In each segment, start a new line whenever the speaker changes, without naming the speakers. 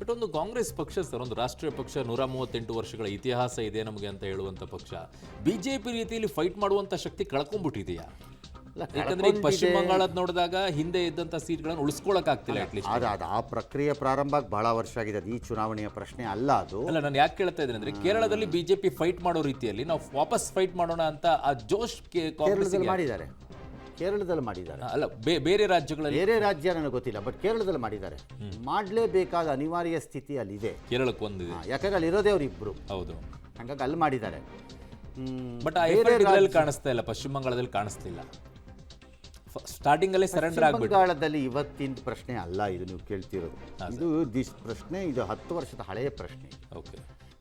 But ಒಂದು ಕಾಂಗ್ರೆಸ್ ಪಕ್ಷ sir, ಒಂದು ರಾಷ್ಟ್ರೀಯ ಪಕ್ಷ, 138 ವರ್ಷಗಳ ಇತಿಹಾಸ ಇದೆ ನಮಗೆ ಅಂತ ಹೇಳುವಂಥ ಪಕ್ಷ ಬಿಜೆಪಿ ರೀತಿಯಲ್ಲಿ ಫೈಟ್ ಮಾಡುವಂಥ ಶಕ್ತಿ ಕಳ್ಕೊಂಡ್ಬಿಟ್ಟಿದೆಯಾ? ಯಾಕಂದ್ರೆ ಈಗ ಪಶ್ಚಿಮ ಬಂಗಾಳದ ನೋಡಿದಾಗ ಹಿಂದೆ ಇದ್ದಂಥ ಸೀಟ್ಗಳನ್ನು ಉಳಿಸ್ಕೊಳ್ಳೋಕ್ಕಾಗ್ತಿಲ್ಲ. ಅಟ್ಲೀಸ್ಟ್
ಅದು ಆ ಪ್ರಕ್ರಿಯೆ ಪ್ರಾರಂಭಕ್ಕೆ ಬಹಳ ವರ್ಷ ಆಗಿದೆ. ಅದು ಈ ಚುನಾವಣೆಯ ಪ್ರಶ್ನೆ ಅಲ್ಲ. ಅದು
ಅಲ್ಲ, ನಾನು ಯಾಕೆ ಕೇಳ್ತಾ ಇದ್ದೀನಿ ಅಂದ್ರೆ ಕೇರಳದಲ್ಲಿ ಬಿಜೆಪಿ ಫೈಟ್ ಮಾಡೋ ರೀತಿಯಲ್ಲಿ ನಾವು ವಾಪಸ್ ಫೈಟ್ ಮಾಡೋಣ ಅಂತ ಆ ಜೋಶ್ ಕಾಂಗ್ರೆಸ್
ಮಾಡಿದ್ದಾರೆ. ಕೇರಳದಲ್ಲಿ ಮಾಡಿದ್ದಾರೆ.
ಅಲ್ಲ, ಬೇರೆ ರಾಜ್ಯಗಳಲ್ಲಿ,
ಬೇರೆ ರಾಜ್ಯ ನನಗೆ ಗೊತ್ತಿಲ್ಲ, ಬಟ್ ಕೇರಳದಲ್ಲಿ ಮಾಡಿದ್ದಾರೆ. ಮಾಡಲೇಬೇಕಾದ ಅನಿವಾರ್ಯ ಸ್ಥಿತಿ ಅಲ್ಲಿದೆ.
ಕೇರಳಕ್ಕೆ ಒಂದಿದೆ,
ಯಾಕಂದ್ರೆ ಅಲ್ಲಿ ಇರೋದೇ ಅವ್ರು ಇಬ್ರು.
ಹೌದು,
ಹಂಗಾಗಿ ಅಲ್ಲಿ ಮಾಡಿದ್ದಾರೆ.
ಬಟ್ ಆ ಎಫರ್ಟ್ ಕಾಣಿಸ್ತಾ ಇಲ್ಲ, ಪಶ್ಚಿಮ ಬಂಗಾಳದಲ್ಲಿ ಕಾಣಿಸ್ತಿಲ್ಲ. ಸ್ಟಾರ್ಟಿಂಗ್ ಅಲ್ಲೇ ಸರೆಂಡರ್ ಆಗ್ಬಿಟ್ಟು.
ಬಂಗಾಳದಲ್ಲಿ ಇವತ್ತಿನ ಪ್ರಶ್ನೆ ಅಲ್ಲ ಇದು, ನೀವು ಕೇಳ್ತಿರೋದು. ಇದು ಪ್ರಶ್ನೆ, ಇದು 10 ವರ್ಷದ ಹಳೆಯ ಪ್ರಶ್ನೆ.
ಓಕೆ.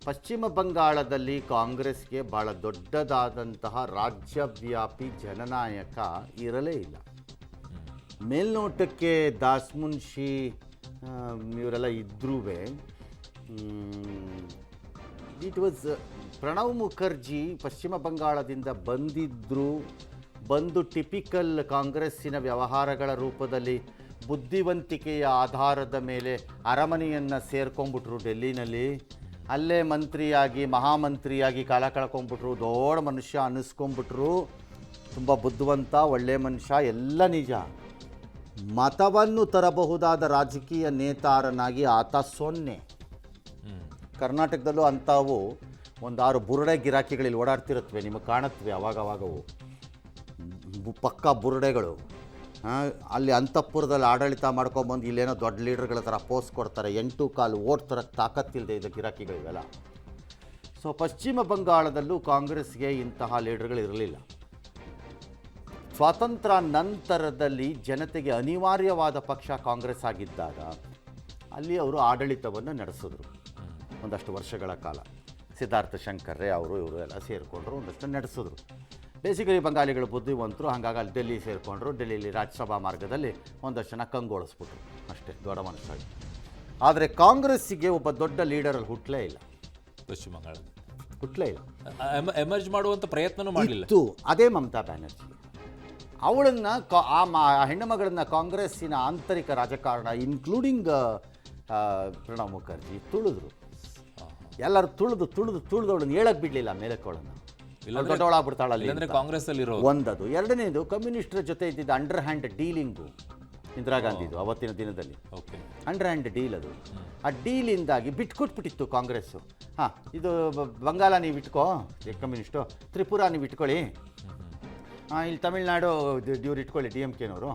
ಪಶ್ಚಿಮ ಬಂಗಾಳದಲ್ಲಿ ಕಾಂಗ್ರೆಸ್ಗೆ ಬಹಳ ದೊಡ್ಡದಾದಂತಹ ರಾಜ್ಯವ್ಯಾಪಿ ಜನನಾಯಕ ಇರಲೇ ಇಲ್ಲ. ಮೇಲ್ನೋಟಕ್ಕೆ ದಾಸ್ಮುನ್ಷಿ ಇವರೆಲ್ಲ ಇದ್ರೂ ಇಟ್ ವಾಸ್ ಪ್ರಣವ್ ಮುಖರ್ಜಿ ಪಶ್ಚಿಮ ಬಂಗಾಳದಿಂದ ಬಂದು ಟಿಪಿಕಲ್ ಕಾಂಗ್ರೆಸ್ಸಿನ ವ್ಯವಹಾರಗಳ ರೂಪದಲ್ಲಿ ಬುದ್ಧಿವಂತಿಕೆಯ ಆಧಾರದ ಮೇಲೆ ಅರಮನೆಯನ್ನು ಸೇರ್ಕೊಂಡ್ಬಿಟ್ರು. ಡೆಲ್ಲಿನಲ್ಲಿ ಅಲ್ಲೇ ಮಂತ್ರಿಯಾಗಿ ಮಹಾಮಂತ್ರಿಯಾಗಿ ಕಾಲ ಕಳ್ಕೊಂಡ್ಬಿಟ್ರು. ದೊಡ್ಡ ಮನುಷ್ಯ ಅನ್ನಿಸ್ಕೊಂಡ್ಬಿಟ್ರು. ತುಂಬ ಬುದ್ಧಿವಂತ, ಒಳ್ಳೆಯ ಮನುಷ್ಯ, ಎಲ್ಲ ನಿಜ. ಮತವನ್ನು ತರಬಹುದಾದ ರಾಜಕೀಯ ನೇತಾರನಾಗಿ ಆತ ಸೊನ್ನೆ. ಕರ್ನಾಟಕದಲ್ಲೂ ಅಂಥವು 1-6 ಬುರುಡೆ ಗಿರಾಕಿಗಳಲ್ಲಿ ಓಡಾಡ್ತಿರುತ್ತವೆ, ನಿಮಗೆ ಕಾಣುತ್ತವೆ ಅವಾಗವಾಗವು, ಪಕ್ಕ ಬುರುಡೆಗಳು. ಅಲ್ಲಿ ಅಂತಃಪುರದಲ್ಲಿ ಆಡಳಿತ ಮಾಡ್ಕೊಂಬಂದು ಇಲ್ಲೇನೋ ದೊಡ್ಡ ಲೀಡರ್ಗಳ ಥರ ಪೋಸ್ ಕೊಡ್ತಾರೆ. 8 ಕಾಲು ಓಟ್ ತರಕ್ಕೆ ತಾಕತ್ತಿಲ್ಲದೆ ಇದು ಗಿರಾಕಿಗಳಿವೆಲ್ಲ. ಸೊ ಪಶ್ಚಿಮ ಬಂಗಾಳದಲ್ಲೂ ಕಾಂಗ್ರೆಸ್ಗೆ ಇಂತಹ ಲೀಡರ್ಗಳು ಇರಲಿಲ್ಲ. ಸ್ವಾತಂತ್ರ್ಯ ನಂತರದಲ್ಲಿ ಜನತೆಗೆ ಅನಿವಾರ್ಯವಾದ ಪಕ್ಷ ಕಾಂಗ್ರೆಸ್ ಆಗಿದ್ದಾಗ ಅಲ್ಲಿ ಅವರು ಆಡಳಿತವನ್ನು ನಡೆಸಿದ್ರು ಒಂದಷ್ಟು ವರ್ಷಗಳ ಕಾಲ. ಸಿದ್ಧಾರ್ಥ ಶಂಕರ್ರೆ ಅವರು ಇವರು ಎಲ್ಲ ಸೇರಿಕೊಂಡ್ರು, ಒಂದಷ್ಟು ನಡೆಸಿದ್ರು. ಬೇಸಿಕಲಿ ಬಂಗಾಳಿಗಳು ಬುದ್ಧಿವಂತರು, ಹಾಗಾಗಿ ಅಲ್ಲಿ ಡೆಲ್ಲಿ ಸೇರಿಕೊಂಡ್ರು. ಡೆಲ್ಲಿಯಲ್ಲಿ ರಾಜ್ಯಸಭಾ ಮಾರ್ಗದಲ್ಲಿ ಒಂದಷ್ಟು ಜನ ಕಂಗೊಳಿಸ್ಬಿಟ್ರು, ಅಷ್ಟೇ, ದೊಡ್ಡ ಮನುಷ್ಯರಾಗಿ. ಆದರೆ ಕಾಂಗ್ರೆಸ್ಸಿಗೆ ಒಬ್ಬ ದೊಡ್ಡ ಲೀಡರಲ್ಲಿ ಹುಟ್ಟಲೇ ಇಲ್ಲ.
ಪಶ್ಚಿಮ ಬಂಗಾಳದಲ್ಲಿ
ಹುಟ್ಟಲೇ ಇಲ್ಲ.
ಎಮರ್ಜ್ ಮಾಡುವಂಥ ಪ್ರಯತ್ನನೂ ಮಾಡಲಿಲ್ಲ.
ಅದೇ ಮಮತಾ ಬ್ಯಾನರ್ಜಿ. ಅವಳನ್ನು ಆ ಹೆಣ್ಣು ಮಗಳನ್ನು ಕಾಂಗ್ರೆಸ್ಸಿನ ಆಂತರಿಕ ರಾಜಕಾರಣ ಇನ್ಕ್ಲೂಡಿಂಗ್ ಪ್ರಣವ್ ಮುಖರ್ಜಿ ತುಳಿದ್ರು. ಎಲ್ಲರೂ ತುಳಿದು ಅವಳನ್ನು ಹೇಳಕ್ಕೆ ಬಿಡಲಿಲ್ಲ ಮೇಲಕ್ಕೆ. ಅವಳನ್ನು ದೊಡ್ಡವಳಾಗ್ಬಿಡ್ತಾಳಲ್ಲಿ
ಕಾಂಗ್ರೆಸ್ ಅಲ್ಲಿ
ಒಂದದು. ಎರಡನೇದು, ಕಮ್ಯುನಿಸ್ಟರ ಜೊತೆ ಇದ್ದಿದ್ದ ಅಂಡರ್ ಹ್ಯಾಂಡ್ ಡೀಲಿಂಗು ಇಂದಿರಾ ಗಾಂಧಿದು ಅವತ್ತಿನ ದಿನದಲ್ಲಿ. ಅಂಡರ್ ಹ್ಯಾಂಡ್ ಡೀಲ್ ಅದು. ಆ ಡೀಲಿಂದಾಗಿ ಬಿಟ್ಕೊಟ್ಬಿಟ್ಟಿತ್ತು ಕಾಂಗ್ರೆಸ್ಸು. ಇದು ಬಂಗಾಳ ನೀವು ಇಟ್ಕೋ ಕಮ್ಯುನಿಸ್ಟು, ತ್ರಿಪುರಾ ನೀವು ಇಟ್ಕೊಳ್ಳಿ, ಇಲ್ಲಿ ತಮಿಳ್ನಾಡು ಇವ್ರು ಇಟ್ಕೊಳ್ಳಿ DMKನವರು.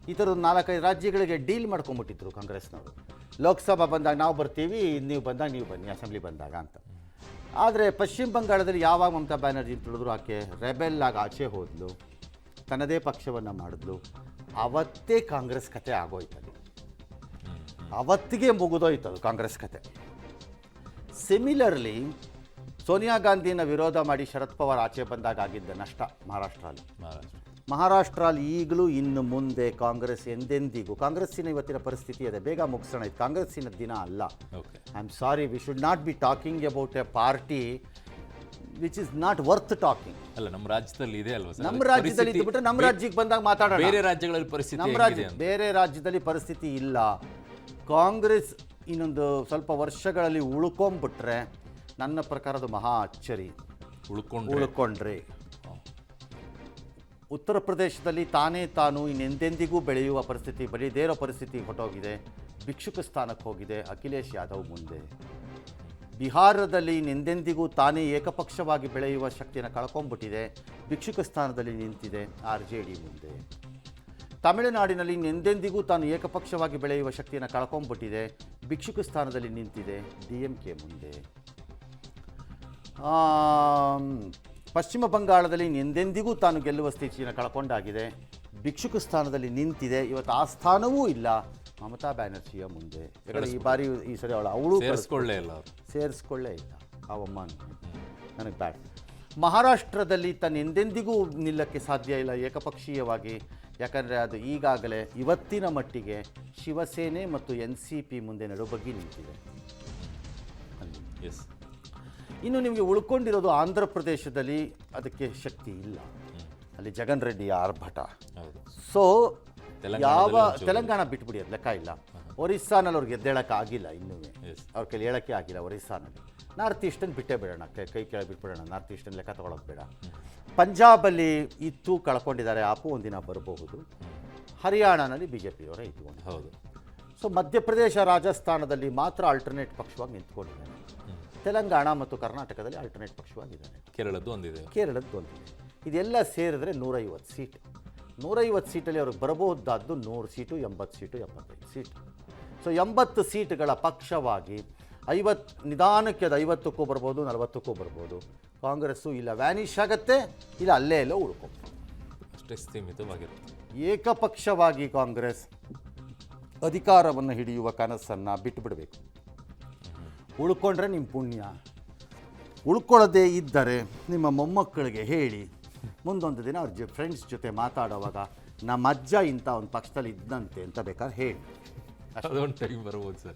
ಈ ಥರದ್ದು 4-5 ರಾಜ್ಯಗಳಿಗೆ ಡೀಲ್ ಮಾಡ್ಕೊಂಬಿಟ್ಟಿದ್ರು ಕಾಂಗ್ರೆಸ್ನವರು. ಲೋಕಸಭಾ ಬಂದಾಗ ನಾವು ಬರ್ತೀವಿ, ನೀವು ಬಂದಾಗ ನೀವು ಬನ್ನಿ, ಅಸೆಂಬ್ಲಿ ಬಂದಾಗ ಅಂತ. ಆದರೆ ಪಶ್ಚಿಮ ಬಂಗಾಳದಲ್ಲಿ ಯಾವಾಗ ಮಮತಾ ಬ್ಯಾನರ್ಜಿ ತುಳಿದ್ರು, ಆಕೆ ರೆಬೆಲ್ ಆಗಿ ಆಚೆ ಹೋದ್ಲು, ತನ್ನದೇ ಪಕ್ಷವನ್ನು ಮಾಡಿದ್ಲು. ಅವತ್ತೇ ಕಾಂಗ್ರೆಸ್ ಕತೆ ಆಗೋಯ್ತದು. ಅವತ್ತಿಗೆ ಮುಗಿದೋಯ್ತದು ಕಾಂಗ್ರೆಸ್ ಕತೆ. ಸಿಮಿಲರ್ಲಿ ಸೋನಿಯಾ ಗಾಂಧಿನ ವಿರೋಧ ಮಾಡಿ ಶರದ್ ಪವಾರ್ ಆಚೆ ಬಂದಾಗ ಆಗಿದ್ದ ನಷ್ಟ ಮಹಾರಾಷ್ಟ್ರಲ್ಲಿ ಈಗಲೂ ಇನ್ನು ಮುಂದೆ ಕಾಂಗ್ರೆಸ್ ಎಂದೆಂದಿಗೂ, ಕಾಂಗ್ರೆಸ್ಸಿನ ಇವತ್ತಿನ ಪರಿಸ್ಥಿತಿ ಅದೇ. ಬೇಗ ಮುಗಿಸೋಣ, ಇದು ಕಾಂಗ್ರೆಸ್ಸಿನ ದಿನ ಅಲ್ಲ. I am sorry, we should not be talking about A party which is not worth talking.
ಅಲ್ಲ, ನಮ್ಮ ರಾಜ್ಯದಲ್ಲಿ ಇದೆ ಅಲ್ವಾ?
ನಮ್ಮ ರಾಜ್ಯದಲ್ಲಿ ಇದ್ಬಿಟ್ಟು ನಮ್ಮ ರಾಜ್ಯಕ್ಕೆ ಬಂದಾಗ ಮಾತಾಡೋಣ.
ಬೇರೆ ರಾಜ್ಯಗಳಲ್ಲಿ ಪರಿಸ್ಥಿತಿ,
ನಮ್ಮ ರಾಜ್ಯ ಬೇರೆ ರಾಜ್ಯದಲ್ಲಿ ಪರಿಸ್ಥಿತಿ ಇಲ್ಲ. ಕಾಂಗ್ರೆಸ್ ಇನ್ನೊಂದು ಸ್ವಲ್ಪ ವರ್ಷಗಳಲ್ಲಿ ಉಳ್ಕೊಂಡ್ಬಿಟ್ರೆ ನನ್ನ ಪ್ರಕಾರದ ಮಹಾ ಅಚ್ಚರಿ. ಉಳ್ಕೊಂಡ್ರೆ ಉತ್ತರ ಪ್ರದೇಶದಲ್ಲಿ ತಾನು ಇನ್ನೆಂದೆಂದಿಗೂ ಬೆಳೆಯುವ ಪರಿಸ್ಥಿತಿ, ಬೆಳೆಯದೇ ಇರೋ ಪರಿಸ್ಥಿತಿ ಹೊಟ್ಟೋಗಿದೆ. ಭಿಕ್ಷುಕ ಸ್ಥಾನಕ್ಕೆ ಹೋಗಿದೆ ಅಖಿಲೇಶ್ ಯಾದವ್ ಮುಂದೆ. ಬಿಹಾರದಲ್ಲಿ ಇನ್ನೆಂದೆಂದಿಗೂ ತಾನೇ ಏಕಪಕ್ಷವಾಗಿ ಬೆಳೆಯುವ ಶಕ್ತಿಯನ್ನು ಕಳ್ಕೊಂಡ್ಬಿಟ್ಟಿದೆ. ಭಿಕ್ಷುಕ ಸ್ಥಾನದಲ್ಲಿ ನಿಂತಿದೆ RJD ಮುಂದೆ. ತಮಿಳುನಾಡಿನಲ್ಲಿ ಇನ್ನೆಂದೆಂದಿಗೂ ತಾನು ಏಕಪಕ್ಷವಾಗಿ ಬೆಳೆಯುವ ಶಕ್ತಿಯನ್ನು ಕಳ್ಕೊಂಡ್ಬಿಟ್ಟಿದೆ. ಭಿಕ್ಷುಕ ಸ್ಥಾನದಲ್ಲಿ ನಿಂತಿದೆ DMK ಮುಂದೆ. ಪಶ್ಚಿಮ ಬಂಗಾಳದಲ್ಲಿ ಎಂದೆಂದಿಗೂ ತಾನು ಗೆಲ್ಲುವ ಸ್ಥಿತಿಯನ್ನು ಕಳ್ಕೊಂಡಾಗಿದೆ. ಭಿಕ್ಷುಕ ಸ್ಥಾನದಲ್ಲಿ ನಿಂತಿದೆ. ಇವತ್ತು ಆ ಸ್ಥಾನವೂ ಇಲ್ಲ ಮಮತಾ ಬ್ಯಾನರ್ಜಿಯ ಮುಂದೆ. ಈ ಬಾರಿ ಈ ಸರಿ ಅವಳು ಸೇರಿಸ್ಕೊಳ್ಳೇ ಇಲ್ಲ. ಅವಮ್ಮ ನನಗೆ ಬ್ಯಾಡ್. ಮಹಾರಾಷ್ಟ್ರದಲ್ಲಿ ಎಂದೆಂದಿಗೂ ನಿಲ್ಲಕ್ಕೆ ಸಾಧ್ಯ ಇಲ್ಲ ಏಕಪಕ್ಷೀಯವಾಗಿ. ಯಾಕಂದರೆ ಅದು ಈಗಾಗಲೇ ಇವತ್ತಿನ ಮಟ್ಟಿಗೆ ಶಿವಸೇನೆ ಮತ್ತು NCP ಮುಂದೆ ನಡುಬಗ್ಗಿ ನಿಂತಿದೆ. ಇನ್ನು ನಿಮಗೆ ಉಳ್ಕೊಂಡಿರೋದು ಆಂಧ್ರ ಪ್ರದೇಶದಲ್ಲಿ ಅದಕ್ಕೆ ಶಕ್ತಿ ಇಲ್ಲ. ಅಲ್ಲಿ ಜಗನ್ ರೆಡ್ಡಿಯ ಆರ್ಭಟ. ಸೊ ತೆಲಂಗಾಣ ಬಿಟ್ಬಿಡಿ, ಅದು ಲೆಕ್ಕ ಇಲ್ಲ. ಒರಿಸ್ಸಾನಲ್ಲಿ ಅವ್ರಿಗೆ ಎದ್ದೇಳಕ್ಕೆ ಆಗಿಲ್ಲ ಇನ್ನೂ
Yes.
ಅವ್ರ ಕೈಲಿ ಹೇಳೋಕ್ಕೆ ಆಗಿಲ್ಲ ಒರಿಸ್ಸಾನಲ್ಲಿ. ನಾರ್ತ್ ಈಸ್ಟನ್ ಬಿಟ್ಟೇ ಬಿಡೋಣ, ಕೈ ಕೆಳಗೆ ಬಿಟ್ಬಿಡೋಣ, ನಾರ್ತ್ ಈಸ್ಟನ್ ಲೆಕ್ಕ ತೊಗೊಳೋದು ಬೇಡ. ಪಂಜಾಬಲ್ಲಿ ಇತ್ತು ಕಳ್ಕೊಂಡಿದ್ದಾರೆ, ಆಪು ಒಂದಿನ ಬರಬಹುದು. ಹರಿಯಾಣನಲ್ಲಿ ಬಿ ಜೆ ಪಿಯವರೇ ಇತ್ತು ಒಂದು.
ಹೌದು.
ಸೊ ಮಧ್ಯಪ್ರದೇಶ ರಾಜಸ್ಥಾನದಲ್ಲಿ ಮಾತ್ರ ಆಲ್ಟರ್ನೇಟ್ ಪಕ್ಷವಾಗಿ ನಿಂತ್ಕೊಂಡಿದ್ದಾರೆ. ತೆಲಂಗಾಣ ಮತ್ತು ಕರ್ನಾಟಕದಲ್ಲಿ ಆಲ್ಟರ್ನೇಟ್ ಪಕ್ಷವಾಗಿದ್ದಾರೆ.
ಕೇರಳದ್ದು ಒಂದಿದೆ.
ಕೇರಳದ್ದು ಒಂದಿದೆ. ಇದೆಲ್ಲ ಸೇರಿದ್ರೆ 150 ಸೀಟ್. 150 ಸೀಟಲ್ಲಿ ಅವ್ರಿಗೆ ಬರಬಹುದಾದ್ದು 100 ಸೀಟು, 80 ಸೀಟು, 75 ಸೀಟು. ಸೊ 80 ಸೀಟ್ಗಳ ಪಕ್ಷವಾಗಿ 50 ನಿಧಾನಕ್ಕೆ ಅದು 50ಕ್ಕೂ ಬರ್ಬೋದು, 40ಕ್ಕೂ ಬರ್ಬೋದು. ಕಾಂಗ್ರೆಸ್ಸು ಇಲ್ಲ ವ್ಯಾನಿಷ್ ಆಗತ್ತೆ, ಇಲ್ಲ ಅಲ್ಲೇ ಎಲ್ಲೋ ಉಳ್ಕೊಬೋದು.
ಅಷ್ಟೇ ಸೀಮಿತವಾಗಿರುತ್ತೆ.
ಏಕಪಕ್ಷವಾಗಿ ಕಾಂಗ್ರೆಸ್ ಅಧಿಕಾರವನ್ನು ಹಿಡಿಯುವ ಕನಸನ್ನು ಬಿಟ್ಟುಬಿಡಬೇಕು. ಉಳ್ಕೊಂಡ್ರೆ ನಿಮ್ಮ ಪುಣ್ಯ, ಉಳ್ಕೊಳ್ಳೋದೇ ಇದ್ದರೆ ನಿಮ್ಮ ಮೊಮ್ಮಕ್ಕಳಿಗೆ ಹೇಳಿ ಮುಂದೊಂದು ದಿನ ಅವ್ರ ಫ್ರೆಂಡ್ಸ್ ಜೊತೆ ಮಾತಾಡುವಾಗ ನಮ್ಮ ಅಜ್ಜ ಇಂಥ ಒಂದು ಪಕ್ಷದಲ್ಲಿ ಇದ್ದಂತೆ ಅಂತ ಬೇಕಾದ್ರೆ ಹೇಳಿ.
ಅದೊಂದು ಟೈಮ್ ಬರ್ಬೋದು ಸರ್.